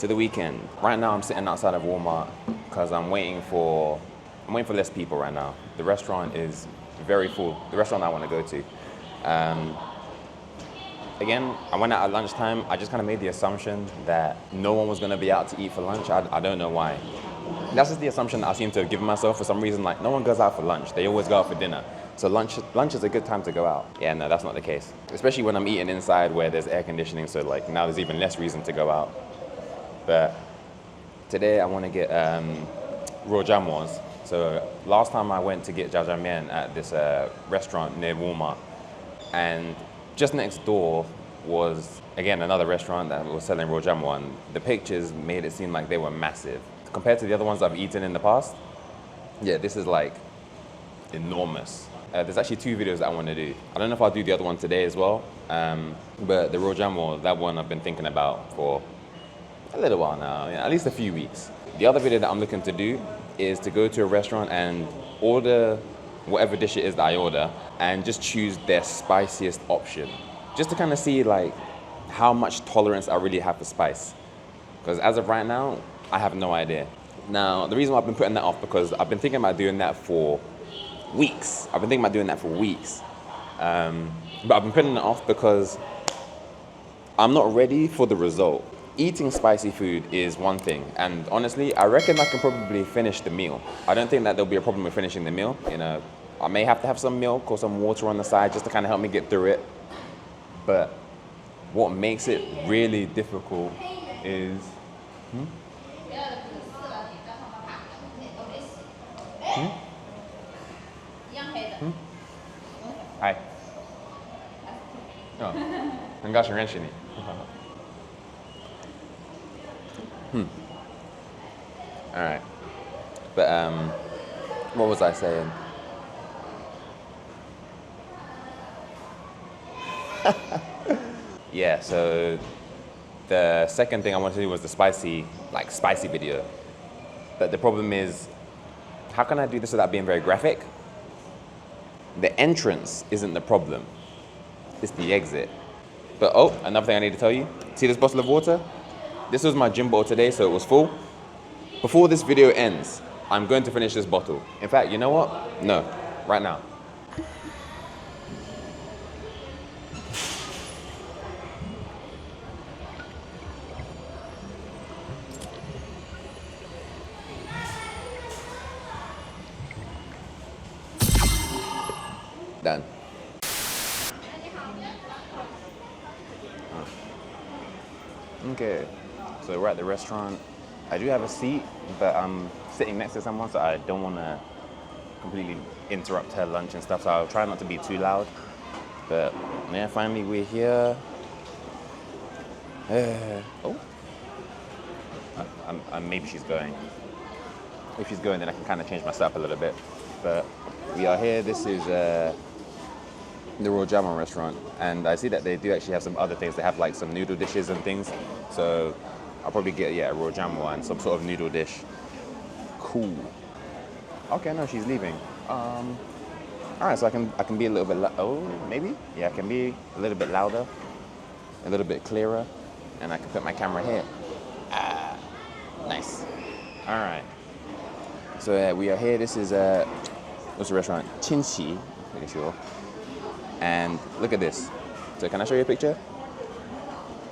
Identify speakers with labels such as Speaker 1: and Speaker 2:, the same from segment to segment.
Speaker 1: to the weekend. Right now I'm sitting outside of Walmart because I'm waiting for less people right now. The restaurant is very full. The restaurant I want to go to. Again, I went out at lunchtime. I just kind of made the assumption that no one was going to be out to eat for lunch. I don't know why. That's just the assumption that I seem to have given myself for some reason. Like, no one goes out for lunch. They always go out for dinner. So lunch is a good time to go out. Yeah, no, that's not the case. Especially when I'm eating inside where there's air conditioning. So like now there's even less reason to go out. But today I want to get raw jamuas. So last time I went to get Mian at this restaurant near Walmart, and just next door was, again, another restaurant that was selling raw jamua, and the pictures made it seem like they were massive. Compared to the other ones I've eaten in the past, yeah, this is like enormous. There's actually 2 videos that I want to do. I don't know if I'll do the other one today as well, but the raw jamua, that one I've been thinking about for a little while now, yeah, at least a few weeks. The other video that I'm looking to do is to go to a restaurant and order whatever dish it is that I order and just choose their spiciest option. Just to kind of see like how much tolerance I really have for spice. Because as of right now, I have no idea. Now, the reason why I've been putting that off because I've been thinking about doing that for weeks. But I've been putting it off because I'm not ready for the result. Eating spicy food is one thing, and honestly, I reckon I can probably finish the meal. I don't think that there'll be a problem with finishing the meal. You know, I may have to have some milk or some water on the side just to kind of help me get through it. But what makes it really difficult is... Hi. Oh, 很高兴认识你。All right. But what was I saying? Yeah, so the second thing I wanted to do was the spicy video. But the problem is, how can I do this without being very graphic? The entrance isn't the problem. It's the exit. But oh, another thing I need to tell you. See this bottle of water? This was my gym bottle today, so it was full. Before this video ends, I'm going to finish this bottle. In fact, you know what? No, right now. Done. Okay, so we're at the restaurant. I do have a seat, but I'm sitting next to someone, so I don't want to completely interrupt her lunch and stuff, so I'll try not to be too loud. But yeah, finally we're here. Maybe she's going. If she's going, then I can kind of change my setup a little bit. But we are here. This is the raw jamun restaurant, and I see that they do actually have some other things. They have like some noodle dishes and things. So I'll probably get a raw jamun and some sort of noodle dish. Cool. Okay, no, she's leaving. All right, so I can be a little bit maybe? Yeah, I can be a little bit louder, a little bit clearer, and I can put my camera here. Nice. All right. So we are here. This is what's the restaurant? Qinxi, pretty sure. And look at this. So can I show you a picture?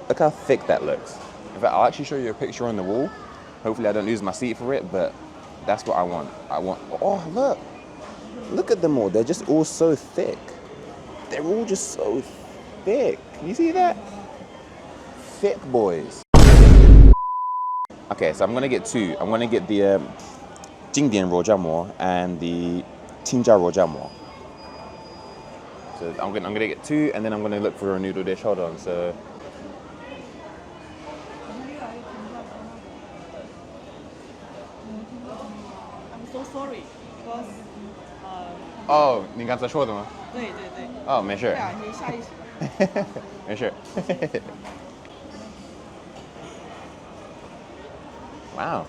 Speaker 1: Look how thick that looks. In fact, I'll actually show you a picture on the wall. Hopefully I don't lose my seat for it, but that's what I want. Oh, look. Look at them all. They're just all so thick. They're all just so thick. Can you see that? Thick boys. Okay, so I'm gonna get 2. I'm gonna get the Jingdian raw jamu and the Qingjia raw jamu. So I'm gonna get 2, and then I'm gonna look for a noodle dish. Hold on. So
Speaker 2: I'm so sorry because.
Speaker 1: 哦，你刚才说的吗？
Speaker 2: 对对对。
Speaker 1: 哦，没事。
Speaker 2: 对啊，你下意识。
Speaker 1: 没事。Wow.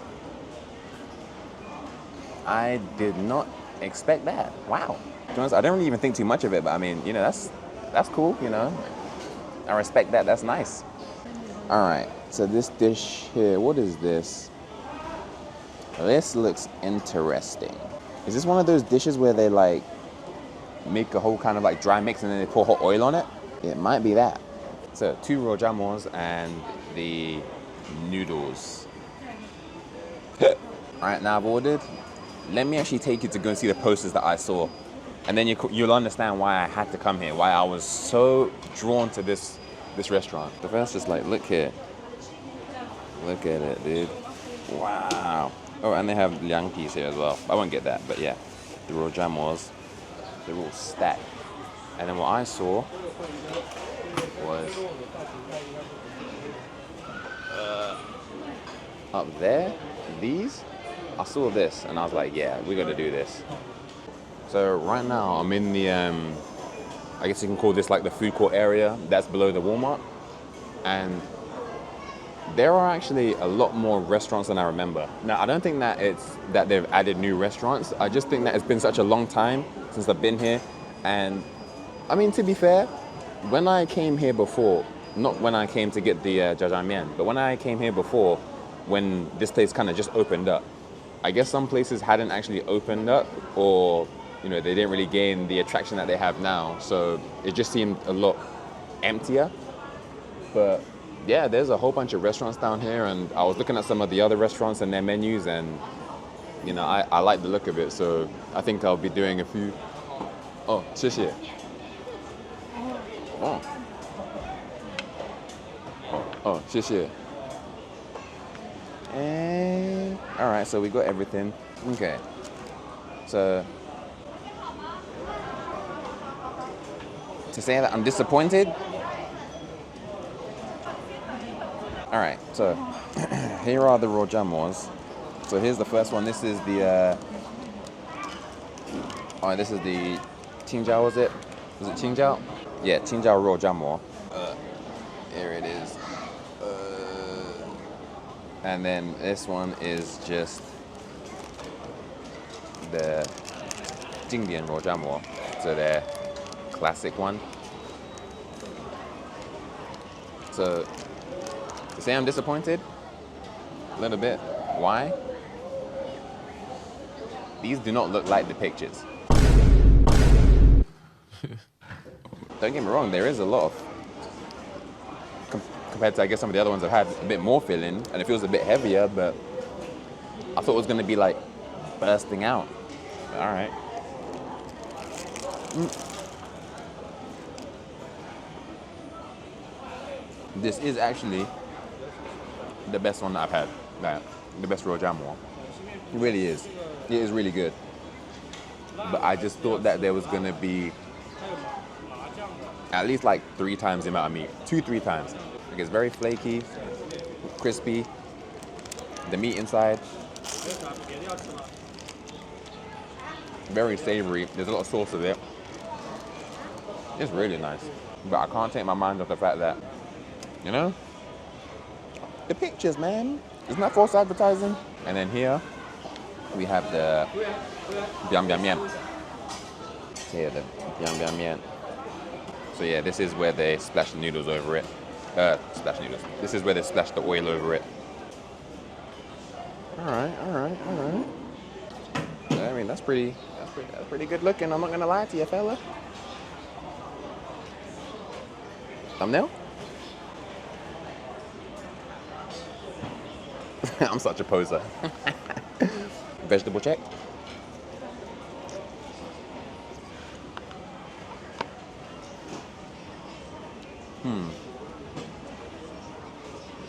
Speaker 1: I did not expect that. Wow. To be honest, I didn't really even think too much of it, but I mean, you know, that's cool, you know. I respect that. That's nice. All right, so this dish here, what is this? This looks interesting. Is this one of those dishes where they like make a whole kind of like dry mix and then they pour hot oil on it? It might be that. So 2 rojamos and the noodles. All right, now I've ordered. Let me actually take you to go and see the posters that I saw. And then you'll understand why I had to come here, why I was so drawn to this restaurant. The first is like, look here. Look at it, dude. Wow. Oh, and they have liang peas here as well. I won't get that, but yeah. The rojamos, they're all stacked. And then what I saw was up there, these. I saw this and I was like, yeah, we gotta do this. So right now I'm in the, I guess you can call this like the food court area that's below the Walmart. And there are actually a lot more restaurants than I remember. Now, I don't think that it's that they've added new restaurants. I just think that it's been such a long time since I've been here. And I mean, to be fair, when I came here before, not when I came to get the Mian, but when I came here before, when this place kind of just opened up, I guess some places hadn't actually opened up, or you know, they didn't really gain the attraction that they have now. So it just seemed a lot emptier. But yeah, there's a whole bunch of restaurants down here, and I was looking at some of the other restaurants and their menus, and you know, I like the look of it. So I think I'll be doing a few. Oh, 谢谢. Oh. Oh, 谢谢. And all right, so we got everything. Okay. So to say that I'm disappointed. All right, so here are the rojamos. So here's the first one. This is the this is the Qingjiao, was it? Was it Qingjiao? Yeah, Qingjiao rojamo. Here it is. And then this one is just the Jingdian rojamo. So the classic one. So to say I'm disappointed, a little bit. Why? These do not look like the pictures. Don't get me wrong, there is a lot of, compared to I guess some of the other ones I've had, a bit more filling, and it feels a bit heavier, but I thought it was gonna be like bursting out. All right. This is actually the best one that I've had. The best rojamo. It really is. It is really good. But I just thought that there was gonna be at least like 3 times the amount of meat. 2-3 times. Like it's very flaky, crispy. The meat inside, very savory. There's a lot of sauce with it. It's really nice. But I can't take my mind off the fact that, you know, the pictures, man. Isn't that false advertising? And then here we have the Biang Mian. Here, the Biang Mian. So yeah, this is where they splash the noodles over it. Splash noodles. This is where they splash the oil over it. All right. I mean, that's pretty good looking. I'm not gonna lie to you, fella. Thumbnail? I'm such a poser. Vegetable check.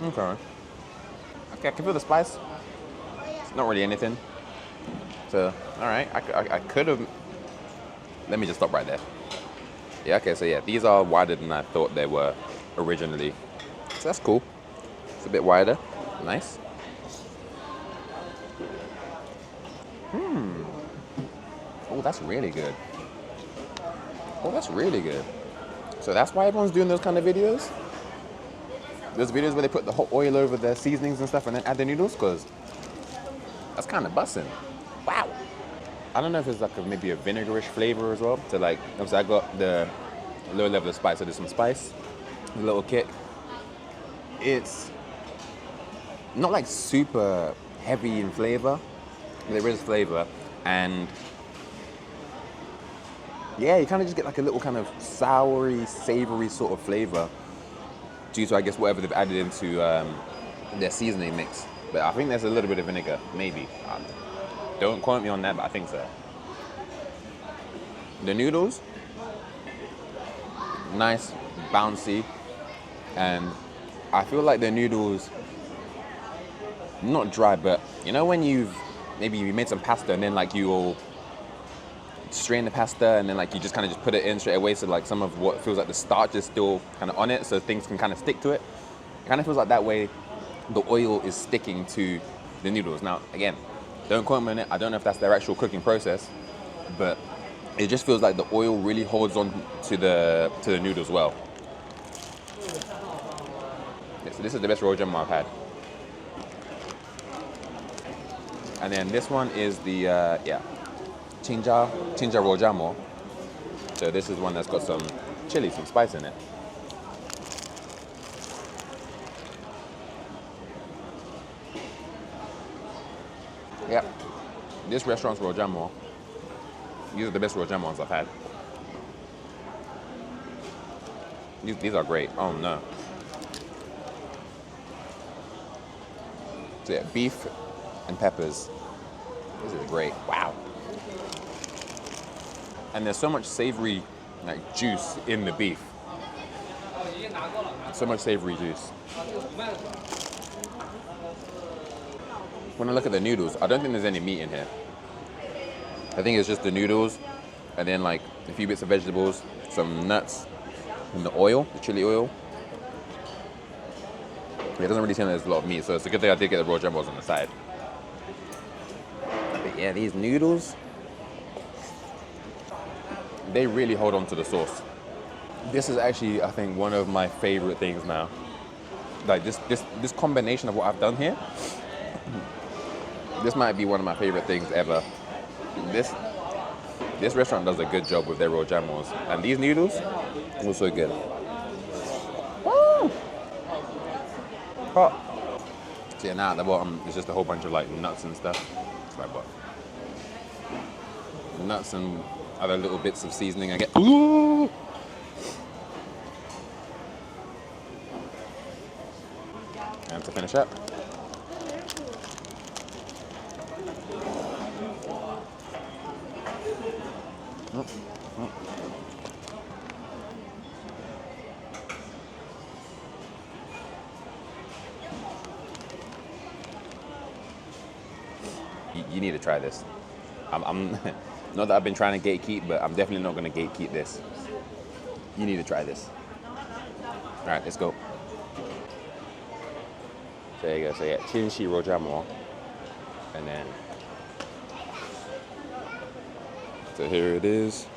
Speaker 1: Okay. Okay, I can feel the spice. It's not really anything. So, all right, I could have. Let me just stop right there. Yeah, okay, so yeah, these are wider than I thought they were originally. So that's cool. It's a bit wider. Nice. Oh, that's really good. Oh, that's really good. So that's why everyone's doing those kind of videos? Those videos where they put the hot oil over the seasonings and stuff and then add the noodles? Because that's kind of bussin'. Wow. I don't know if it's like maybe a vinegarish flavor as well. So like, obviously I got the low level of spice, so there's some spice, a little kick. It's not like super heavy in flavor. There is flavor, and yeah, you kind of just get like a little kind of soury, savory sort of flavor due to, I guess, whatever they've added into their seasoning mix. But I think there's a little bit of vinegar, maybe. Don't quote me on that, but I think so. The noodles, nice, bouncy, and I feel like the noodles, not dry, but you know when you made some pasta and then like you'll strain the pasta and then like you just kind of just put it in straight away, so like some of what feels like the starch is still kind of on it, so things can kind of stick to it. It kind of feels like that way the oil is sticking to the noodles. Now again, don't quote me on it, I don't know if that's their actual cooking process, but it just feels like the oil really holds on to the noodles well. Yeah, so this is the best rojamo I've had. And then this one is the Chinja rojamo. So this is one that's got some chili, some spice in it. Yep, this restaurant's rojamo. These are the best rojamos I've had. These are great. Oh no. So yeah, beef and peppers. This is great. Wow. And there's so much savory like juice in the beef. So much savory juice. When I look at the noodles, I don't think there's any meat in here. I think it's just the noodles and then like a few bits of vegetables, some nuts, and the oil, the chili oil. It doesn't really seem like there's a lot of meat, so it's a good thing I did get the rojamos on the side. But yeah, these noodles, they really hold on to the sauce. This is actually, I think, one of my favorite things now. Like this combination of what I've done here, this might be one of my favorite things ever. This restaurant does a good job with their rojamos, and these noodles also good. Woo! Hot. So yeah, now at the bottom it's just a whole bunch of like nuts and stuff. Sorry, but nuts and other little bits of seasoning I get. Ooh! And to finish up, you need to try this. I'm not that I've been trying to gatekeep, but I'm definitely not going to gatekeep this. You need to try this. All right, let's go. There you go. So yeah, Chinshi rojamo, and then so here it is.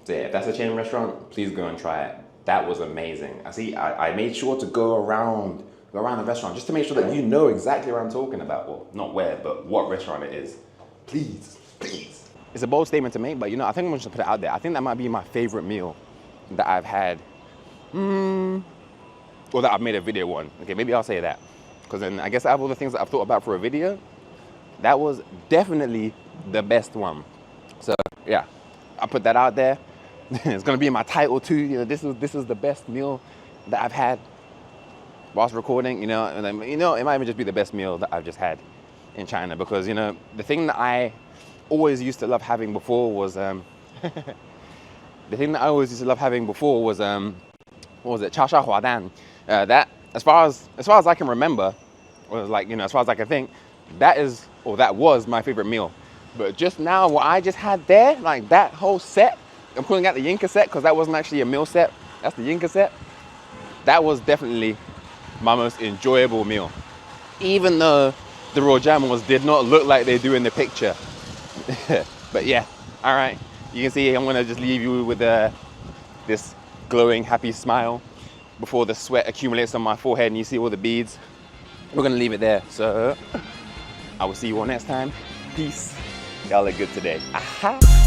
Speaker 1: So yeah, if that's a chain restaurant, please go and try it. That was amazing. I made sure to go around the restaurant just to make sure that you know exactly what I'm talking about. Well, not where, but what restaurant it is. Please, please. It's a bold statement to make, but you know, I think I'm just gonna put it out there. I think that might be my favorite meal that I've had, or that I've made a video on. Okay, maybe I'll say that. Because then I guess out of all the things that I've thought about for a video, that was definitely the best one. So yeah, I put that out there. It's gonna be in my title too. You know, this is the best meal that I've had whilst recording. You know, and then, you know, it might even just be the best meal that I've just had in China, because you know the thing that I always used to love having before was what was it? Cha Sha Hua Dan. That as far as I can remember, or like, you know, as far as I can think, that was my favorite meal. But just now, what I just had there, like that whole set. I'm pulling out the Yinka set because that wasn't actually a meal set. That's the Yinka set. That was definitely my most enjoyable meal. Even though the rojamos did not look like they do in the picture. But yeah, all right. You can see I'm gonna just leave you with this glowing, happy smile before the sweat accumulates on my forehead and you see all the beads. We're gonna leave it there. So I will see you all next time. Peace. Y'all look good today. Aha.